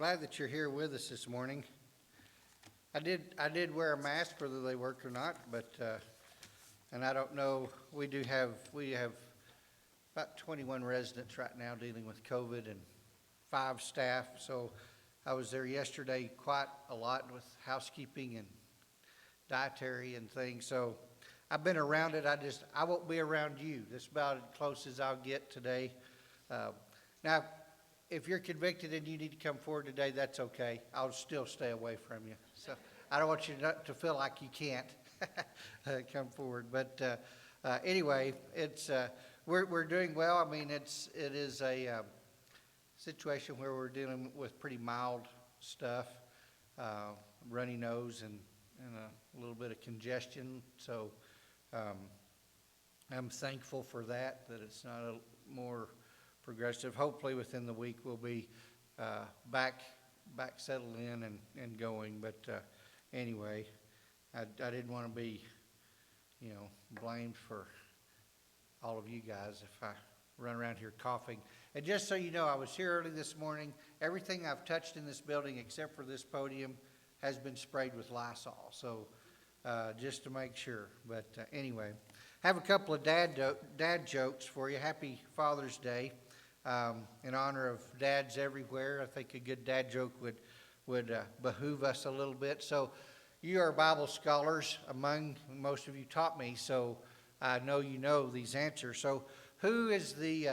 Glad that you're here with us this morning. I did wear a mask whether they worked or not, but and I don't know. We have about 21 residents right now dealing with COVID and 5 staff. So I was there yesterday quite a lot with housekeeping and dietary and things. So I've been around it. I won't be around you. This is about as close as I'll get today. Now, if you're convicted and you need to come forward today, that's okay. I'll still stay away from you. So I don't want you to feel like you can't come forward. But anyway, we're doing well. I mean, it is a situation where we're dealing with pretty mild stuff, runny nose and a little bit of congestion. So I'm thankful for that it's not a more progressive. Hopefully within the week we'll be back settled in and going. But anyway, I didn't want to be, blamed for all of you guys if I run around here coughing. And just so you know, I was here early this morning. Everything I've touched in this building except for this podium has been sprayed with Lysol. So just to make sure. But anyway, have a couple of dad jokes for you. Happy Father's Day. In honor of dads everywhere, I think a good dad joke would behoove us a little bit. So you are Bible scholars, among most of you taught me, so I know you know these answers. So who is the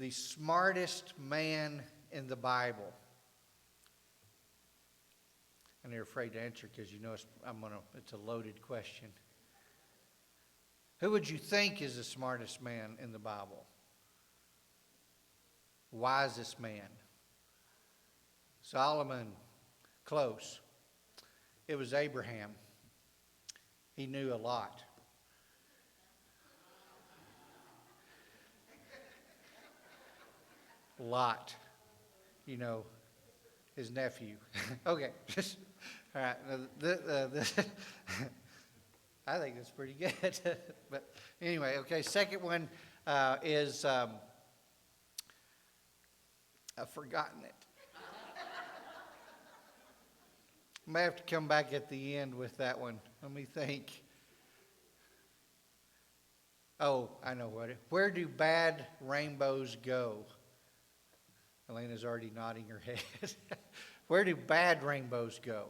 smartest man in the Bible? And they're afraid to answer because it's a loaded question. Who would you think is the smartest man in the Bible? Wisest man? Solomon? Close. It was Abraham. He knew a lot. Lot. His nephew. Okay. All right. I think that's pretty good. But anyway, okay. Second one is I've forgotten it. I may have to come back at the end with that one. Let me think. Oh, I know what. Where do bad rainbows go? Elena's already nodding her head. Where do bad rainbows go?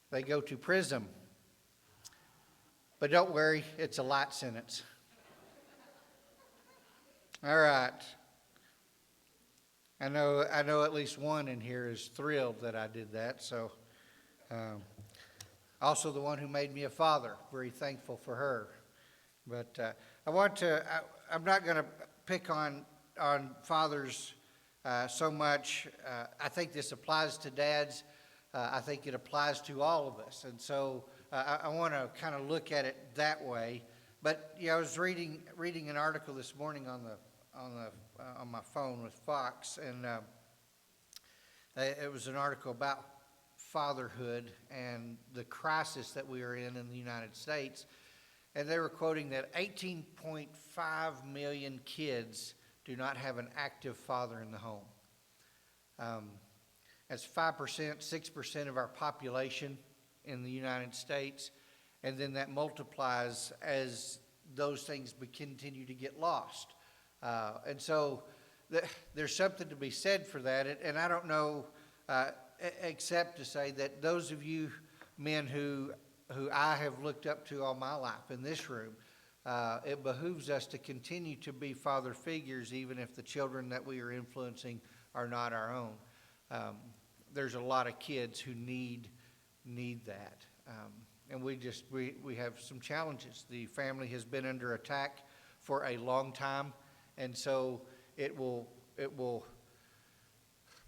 They go to prison. But don't worry, it's a light sentence. All right. I know at least one in here is thrilled that I did that. So, also the one who made me a father, very thankful for her. But I'm not going to pick on fathers so much. I think this applies to dads. I think it applies to all of us. And so I want to kind of look at it that way. But I was reading an article this morning on my phone with Fox, and it was an article about fatherhood and the crisis that we are in the United States. And they were quoting that 18.5 million kids do not have an active father in the home. That's 5%, 6% of our population in the United States. And then that multiplies as those things continue to get lost. And so there's something to be said for that. And I don't know, except to say that those of you men who I have looked up to all my life in this room, it behooves us to continue to be father figures, even if the children that we are influencing are not our own. There's a lot of kids who need that. And we have some challenges. The family has been under attack for a long time. And so it will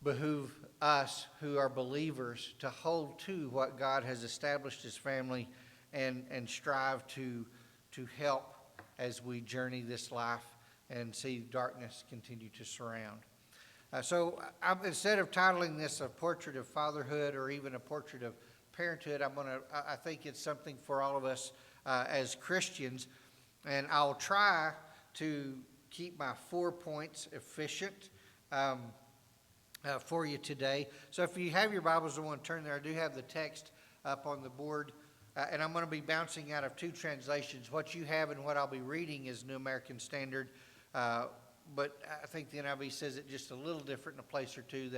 behoove us who are believers to hold to what God has established as family and strive to help as we journey this life and see darkness continue to surround. So instead of titling this a portrait of fatherhood or even a portrait of parenthood, I think it's something for all of us as Christians. And I'll try to keep my 4 points efficient. for you today. So if you have your Bibles and want to turn there, I do have the text up on the board. And I'm going to be bouncing out of two translations. What you have and what I'll be reading is New American Standard. But I think the NIV says it just a little different in a place or two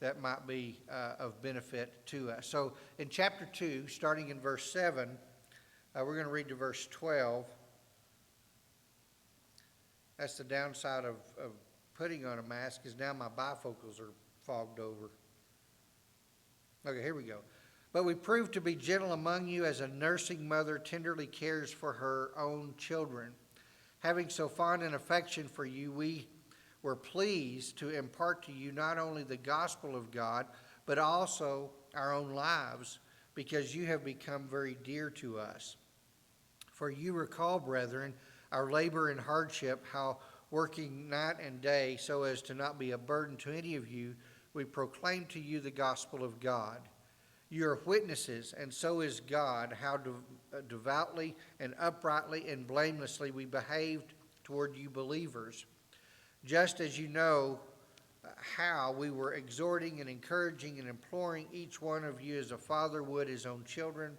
that might be of benefit to us. So in chapter 2, starting in verse 7, we're going to read to verse 12. That's the downside of putting on a mask, is now my bifocals are fogged over. Okay, here we go. But we prove to be gentle among you as a nursing mother tenderly cares for her own children. Having so fond an affection for you, we were pleased to impart to you not only the gospel of God, but also our own lives, because you have become very dear to us. For you recall, brethren, our labor and hardship, how working night and day so as to not be a burden to any of you, we proclaim to you the gospel of God. You are witnesses, and so is God, how devoutly and uprightly and blamelessly we behaved toward you believers. Just as you know how we were exhorting and encouraging and imploring each one of you as a father would his own children,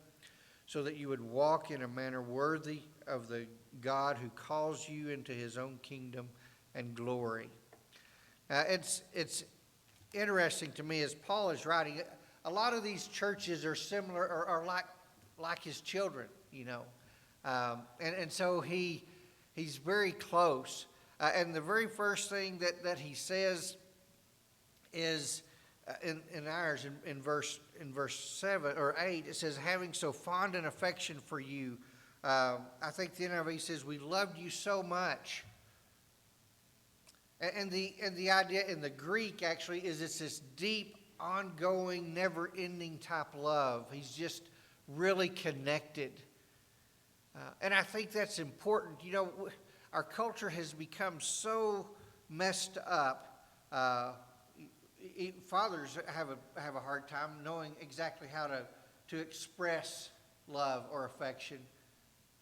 so that you would walk in a manner worthy of the God who calls you into his own kingdom and glory. It's interesting to me as Paul is writing. A lot of these churches are similar or are like his children, you know. And so he's very close. And the very first thing that he says is in ours, in verse 7 or 8, it says, having so fond an affection for you. I think the NIV says, we loved you so much. And the idea in the Greek actually is it's this deep, ongoing, never-ending type love. He's just really connected. And I think that's important. You know, our culture has become so messed up. Fathers have a hard time knowing exactly how to express love or affection.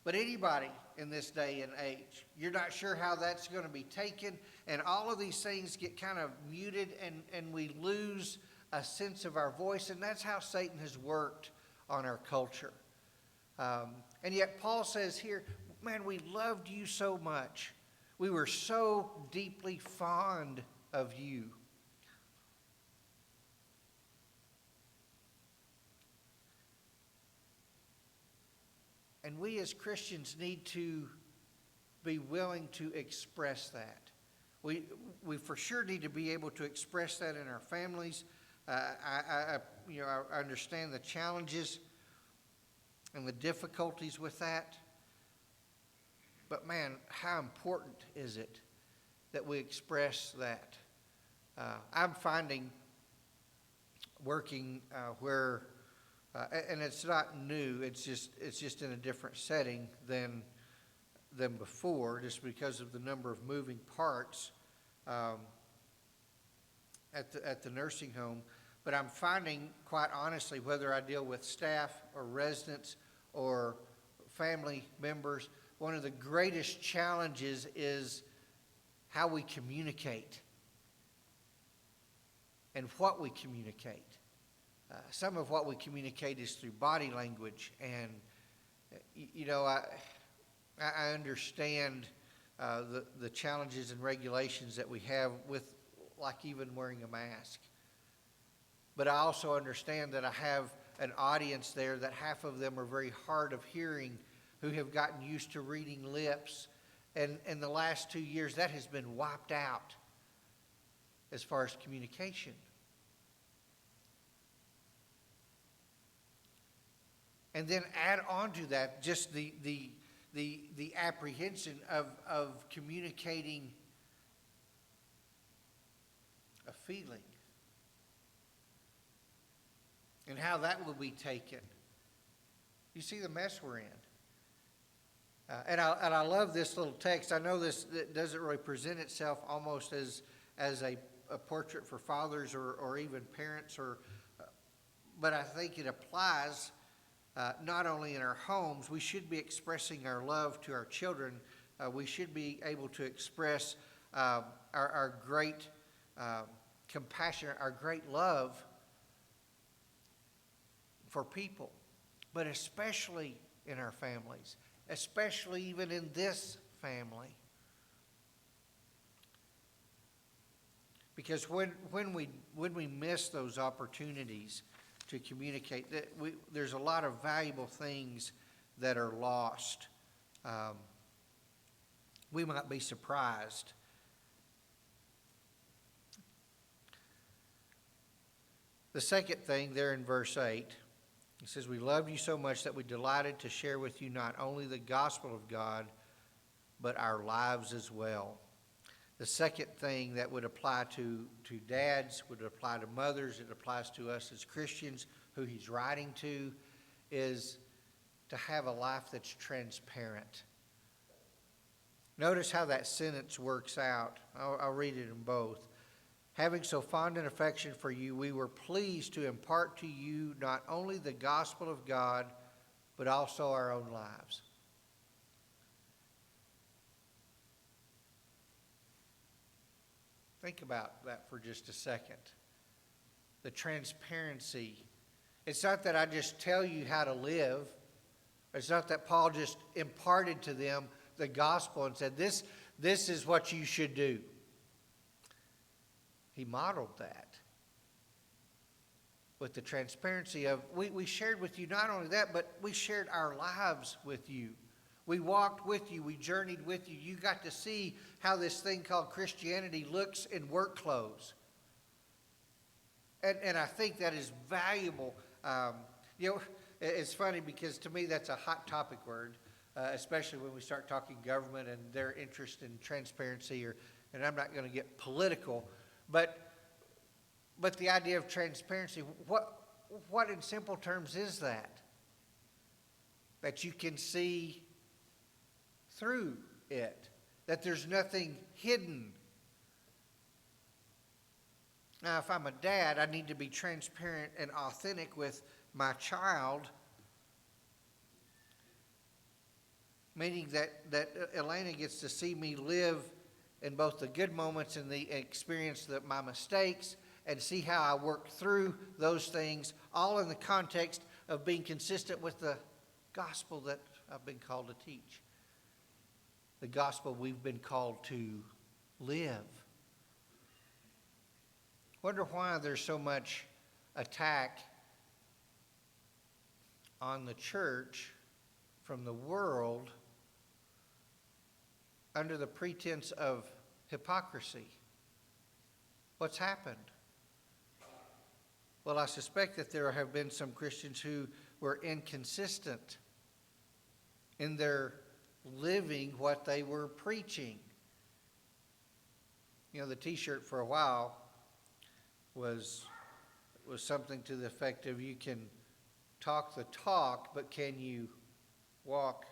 But anybody in this day and age, you're not sure how that's going to be taken. And all of these things get kind of muted and we lose a sense of our voice. And that's how Satan has worked on our culture. And yet Paul says here, man, we loved you so much. We were so deeply fond of you. And we as Christians need to be willing to express that. We for sure need to be able to express that in our families. I understand the challenges and the difficulties with that. But man, how important is it that we express that? I'm finding working where, and it's not new. It's just in a different setting than before, just because of the number of moving parts at the nursing home. But I'm finding, quite honestly, whether I deal with staff or residents or family members, one of the greatest challenges is how we communicate and what we communicate. Some of what we communicate is through body language, and I understand the challenges and regulations that we have with, like, even wearing a mask. But I also understand that I have an audience there that half of them are very hard of hearing, who have gotten used to reading lips. And in the last 2 years, that has been wiped out as far as communication. And then add on to that just the apprehension of communicating a feeling and how that will be taken. You see the mess we're in. And I love this little text. I know this doesn't really present itself almost as a portrait for fathers or even parents, but I think it applies not only in our homes. We should be expressing our love to our children. We should be able to express our great compassion, our great love for people, but especially in our families, especially even in this family. Because when we miss those opportunities to communicate, there's a lot of valuable things that are lost. We might be surprised. The second thing there in verse 8, it says, "We loved you so much that we delighted to share with you not only the gospel of God, but our lives as well." The second thing that would apply to dads, would apply to mothers, it applies to us as Christians who he's writing to, is to have a life that's transparent. Notice how that sentence works out. I'll read it in both. "Having so fond an affection for you, we were pleased to impart to you not only the gospel of God, but also our own lives." Think about that for just a second. The transparency. It's not that I just tell you how to live. It's not that Paul just imparted to them the gospel and said, this is what you should do. He modeled that with the transparency of, we shared with you not only that, but we shared our lives with you. We walked with you. We journeyed with you. You got to see how this thing called Christianity looks in work clothes. And I think that is valuable. It's funny because to me that's a hot topic word, especially when we start talking government and their interest in transparency. And I'm not going to get political, but the idea of transparency, what in simple terms is that? That you can see through it, that there's nothing hidden. Now, if I'm a dad, I need to be transparent and authentic with my child, meaning that Elena gets to see me live in both the good moments and the experience my mistakes, and see how I work through those things, all in the context of being consistent with the gospel that I've been called to teach. The gospel we've been called to live. Wonder why there's so much attack on the church from the world under the pretense of hypocrisy. What's happened? Well, I suspect that there have been some Christians who were inconsistent in their living what they were preaching. You know, the t-shirt for a while was something to the effect of, you can talk the talk, but can you walk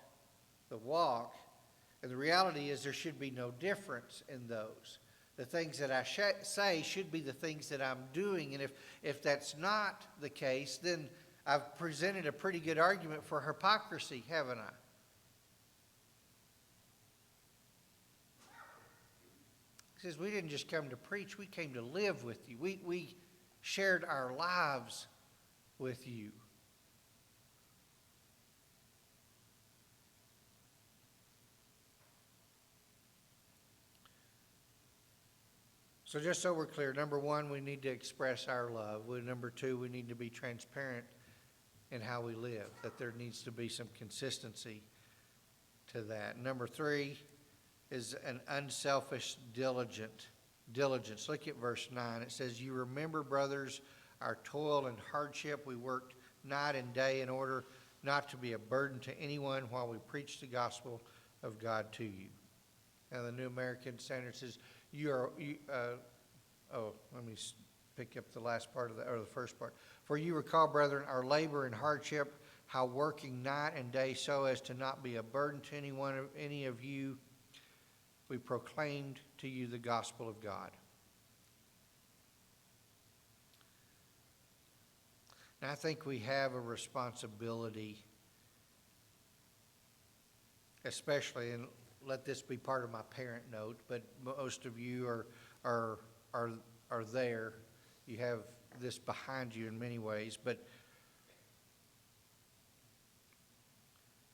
the walk? And the reality is there should be no difference in those. The things that I say should be the things that I'm doing. And if that's not the case, then I've presented a pretty good argument for hypocrisy, haven't I? He says, we didn't just come to preach, we came to live with you. We shared our lives with you. So just so we're clear, number one, we need to express our love. Number two, we need to be transparent in how we live, that there needs to be some consistency to that. Number three is an unselfish diligence. Look at verse 9. It says, you remember, brothers, our toil and hardship. We worked night and day in order not to be a burden to anyone while we preach the gospel of God to you. And the New American Standard says, let me pick up the last part of or the first part. For you recall, brethren, our labor and hardship, how working night and day so as to not be a burden to any of you, we proclaimed to you the gospel of God. And I think we have a responsibility, especially, and let this be part of my parent note, but most of you are are there. You have this behind you in many ways, but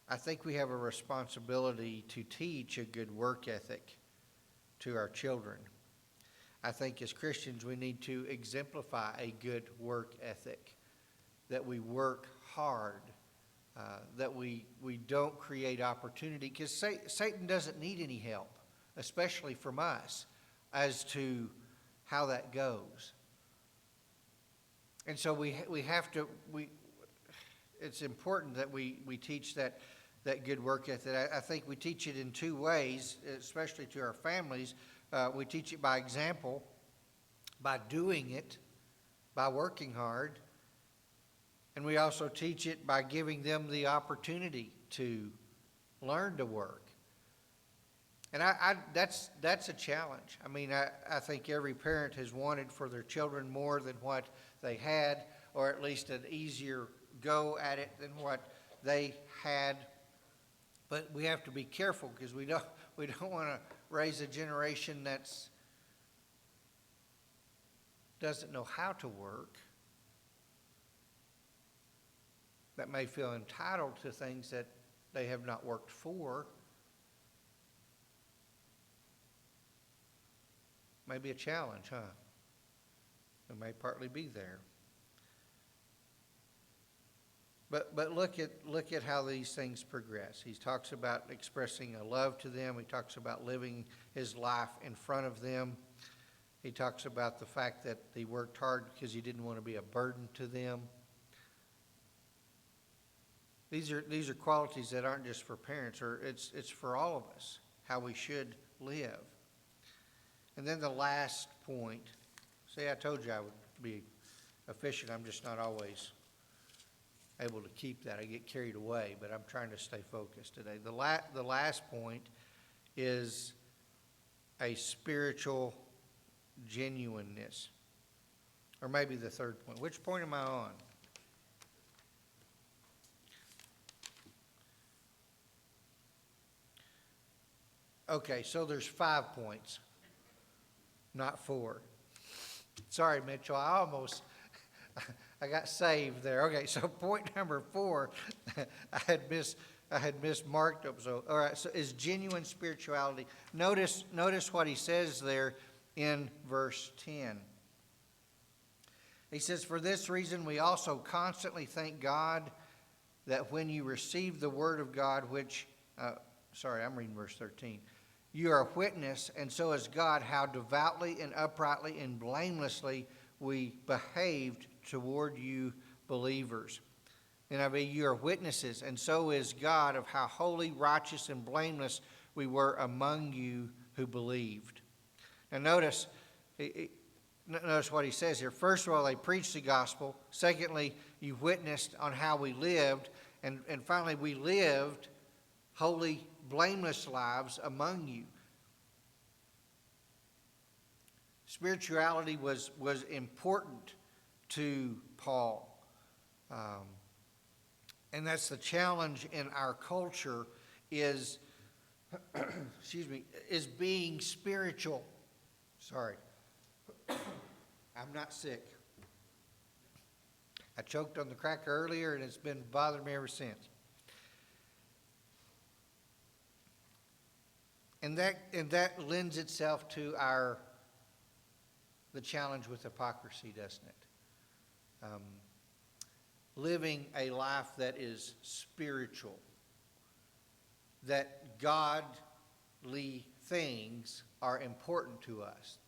I think we have a responsibility to teach a good work ethic to our children. I think as Christians we need to exemplify a good work ethic, that we work hard, that we don't create opportunity, because Satan doesn't need any help, especially from us, as to how that goes. And so it's important that we teach that good work ethic. I think we teach it in two ways, especially to our families. We teach it by example, by doing it, by working hard. And we also teach it by giving them the opportunity to learn to work. And that's a challenge. I mean, I think every parent has wanted for their children more than what they had, or at least an easier go at it than what they had. But we have to be careful, because we don't want to raise a generation that's doesn't know how to work, that may feel entitled to things that they have not worked for. Maybe a challenge, huh? It may partly be there. But look at how these things progress. He talks about expressing a love to them. He talks about living his life in front of them. He talks about the fact that he worked hard because he didn't want to be a burden to them. These are qualities that aren't just for parents, or it's for all of us, how we should live. And then the last point. See, I told you I would be efficient. I'm just not always able to keep that. I get carried away, but I'm trying to stay focused today. The last point is a spiritual genuineness. Or maybe the third point. Which point am I on? Okay, so there's 5 points, not 4. Sorry, Mitchell, I got saved there. Okay, so point number 4, I had mismarked up. So, all right, so is genuine spirituality. Notice what he says there in verse 10. He says, "For this reason we also constantly thank God that when you received the word of God, which," I'm reading verse 13. "You are a witness, and so is God, how devoutly and uprightly and blamelessly we behaved toward you believers." NIV, "You are witnesses, and so is God, of how holy, righteous, and blameless we were among you who believed." Now notice what he says here. First of all, they preached the gospel. Secondly, you witnessed on how we lived. And finally, we lived holy, blameless lives among you. Spirituality was important to Paul. And that's the challenge in our culture is, is being spiritual. Sorry. I'm not sick. I choked on the cracker earlier, and it's been bothering me ever since. And that lends itself to the challenge with hypocrisy, doesn't it? Living a life that is spiritual, that godly things are important to us,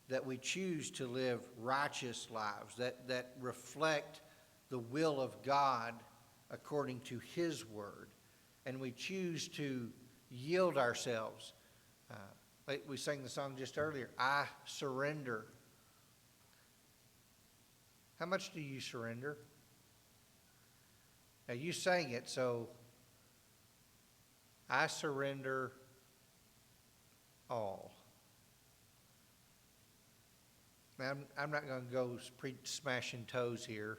that we choose to live righteous lives, that reflect the will of God according to his word, and we choose to yield ourselves. Like we sang the song just earlier, I surrender. How much do you surrender? Now you sang it, so I surrender all. Now, I'm not going to go smashing toes here,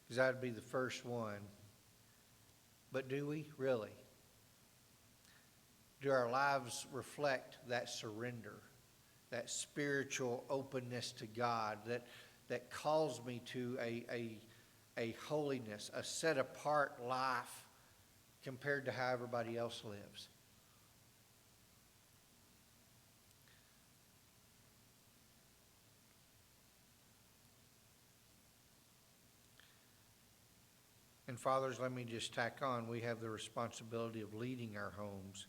because I'd be the first one. But do we really? Do our lives reflect that surrender? that spiritual openness to God that calls me to a holiness, a set apart life compared to how everybody else lives. And fathers, let me just tack on, we have the responsibility of leading our homes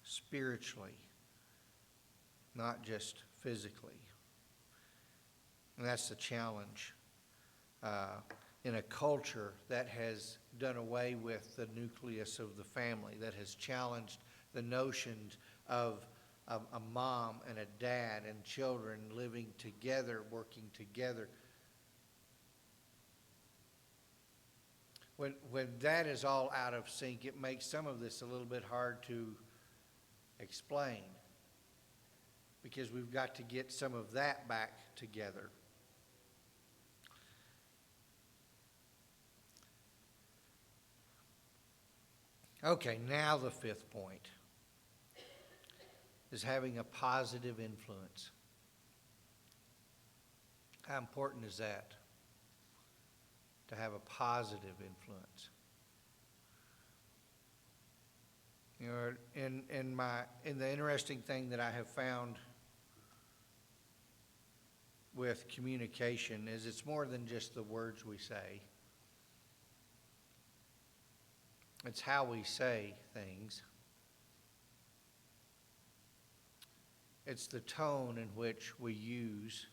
spiritually, not just physically. And that's the challenge in a culture that has done away with the nucleus of the family, that has challenged the notions of a mom and a dad and children living together, working together. When that is all out of sync, it makes some of this a little bit hard to explain, because we've got to get some of that back together. Okay, now the fifth point is having a positive influence. How important is that? To have a positive influence. You know, in the interesting thing that I have found with communication is it's more than just the words we say. It's how we say things. It's the tone in which we use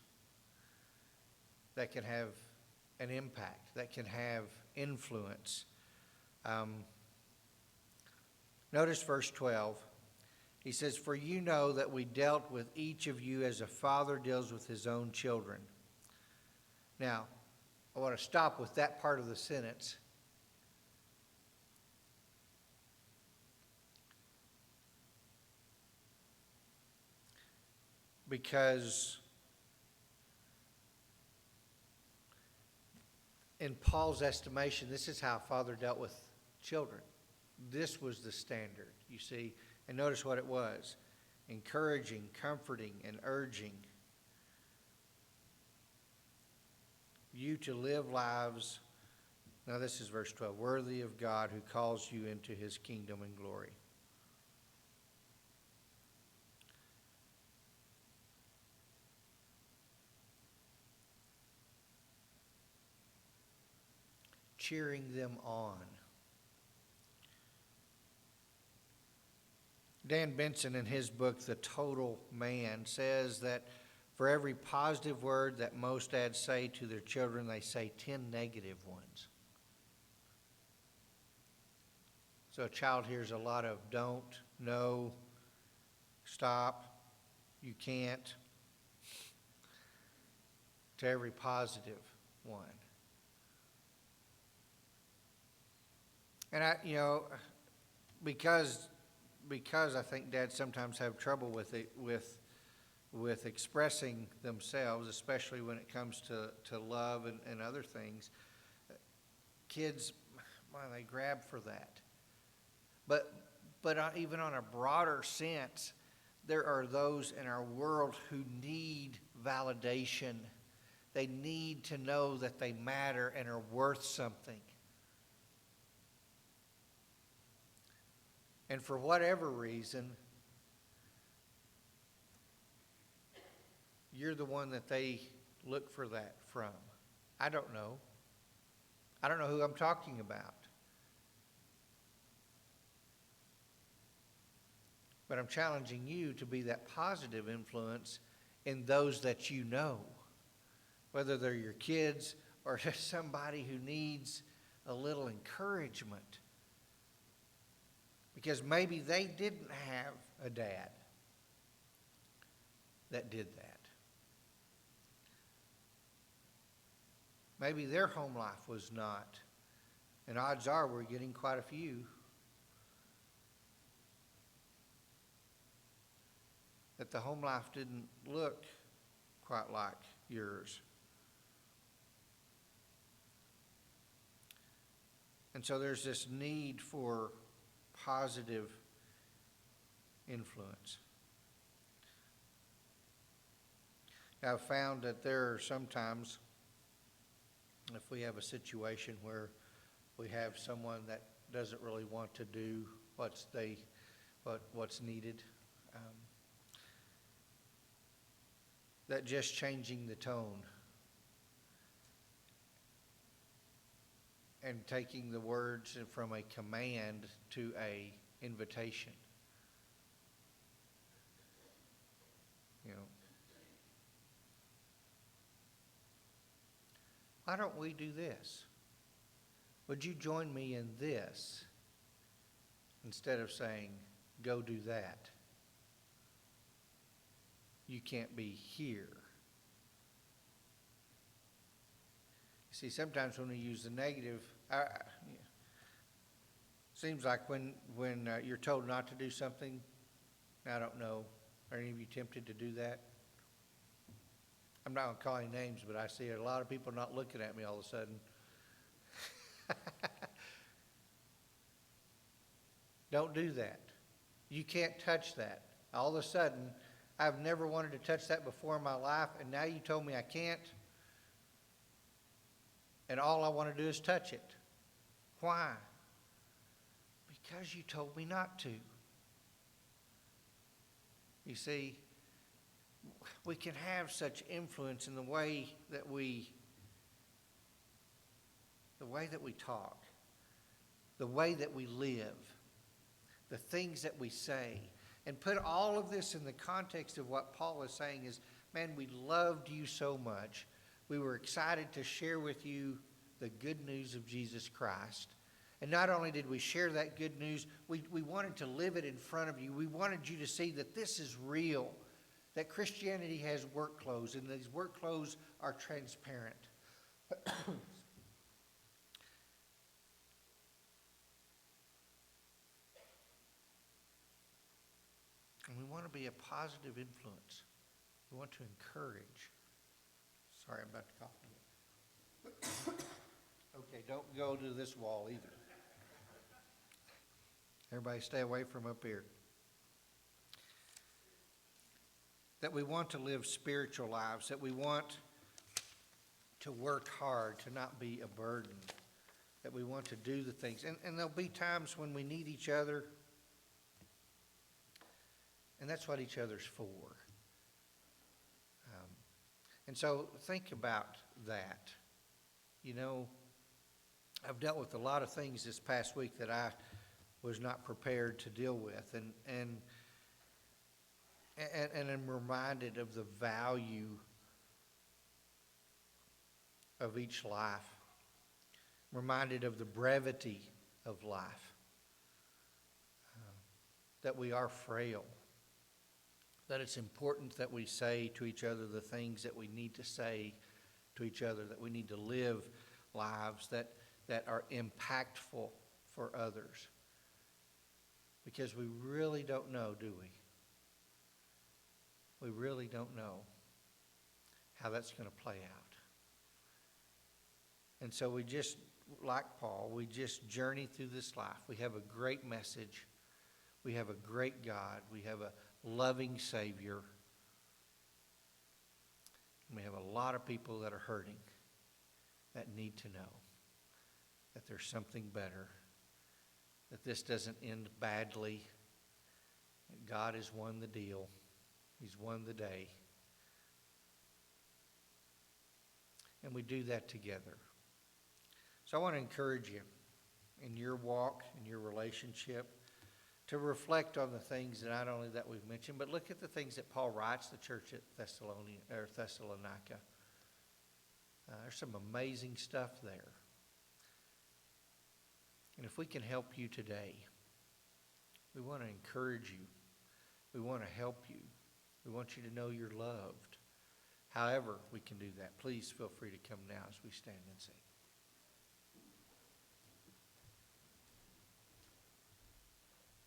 that can have an impact, that can have influence. Notice verse 12. He says, "For you know that we dealt with each of you as a father deals with his own children." Now, I want to stop with that part of the sentence. Because in Paul's estimation, this is how a father dealt with children. This was the standard, you see. And notice what it was: encouraging, comforting, and urging you to live lives, now this is verse 12, worthy of God who calls you into his kingdom and glory. Cheering them on. Dan Benson, in his book, The Total Man, says that for every positive word that most dads say to their children, they say 10 negative ones. So a child hears a lot of don't, no, stop, you can't, to every positive one. And because I think dads sometimes have trouble with it, with expressing themselves, especially when it comes to love and other things, kids, well, they grab for that. But even on a broader sense, there are those in our world who need validation. They need to know that they matter and are worth something. And for whatever reason, you're the one that they look for that from. I don't know. I don't know who I'm talking about. But I'm challenging you to be that positive influence in those that you know, whether they're your kids or just somebody who needs a little encouragement. Because maybe they didn't have a dad that did that. Maybe their home life was not. And odds are we're getting quite a few. That the home life didn't look quite like yours. And so there's this need for positive influence. I've found that there are sometimes, if we have a situation where we have someone that doesn't really want to do what's needed, that just changing the tone and taking the words from a command to a invitation. You know, why don't we do this? Would you join me in this? Instead of saying, go do that. You can't be here. You see, sometimes when we use the negative, seems like when you're told not to do something, I don't know, are any of you tempted to do that? I'm not going to call any names, but I see a lot of people not looking at me all of a sudden. Don't do that. You can't touch that. All of a sudden, I've never wanted to touch that before in my life, and now you told me I can't, and all I want to do is touch it. Why? Because you told me not to. You see, we can have such influence in the way that we talk, the way that we live, the things that we say, and put all of this in the context of what Paul is saying is, man, we loved you so much. We were excited to share with you the good news of Jesus Christ. And not only did we share that good news, we wanted to live it in front of you. We wanted you to see that this is real, that Christianity has work clothes, and these work clothes are transparent. And we want to be a positive influence. We want to encourage. Sorry, I'm about to cough again. Okay, don't go to this wall either. Everybody stay away from up here. That we want to live spiritual lives, that we want to work hard, to not be a burden, that we want to do the things. And there'll be times when we need each other, and that's what each other's for. And so think about that. You know, I've dealt with a lot of things this past week that I was not prepared to deal with, and I'm reminded of the value of each life. I'm reminded of the brevity of life, that we are frail, that it's important that we say to each other the things that we need to say to each other, that we need to live lives that are impactful for others. Because we really don't know, do we? We really don't know how that's going to play out. And so we just, like Paul, we just journey through this life. We have a great message. We have a great God. We have a loving Savior. And we have a lot of people that are hurting, that need to know that there's something better, that this doesn't end badly, that God has won the deal. He's won the day. And we do that together. So I want to encourage you in your walk, in your relationship, to reflect on the things that not only that we've mentioned, but look at the things that Paul writes the church at Thessalonica. There's some amazing stuff there. And if we can help you today, we want to encourage you. We want to help you. We want you to know you're loved. However we can do that, please feel free to come now as we stand and sing.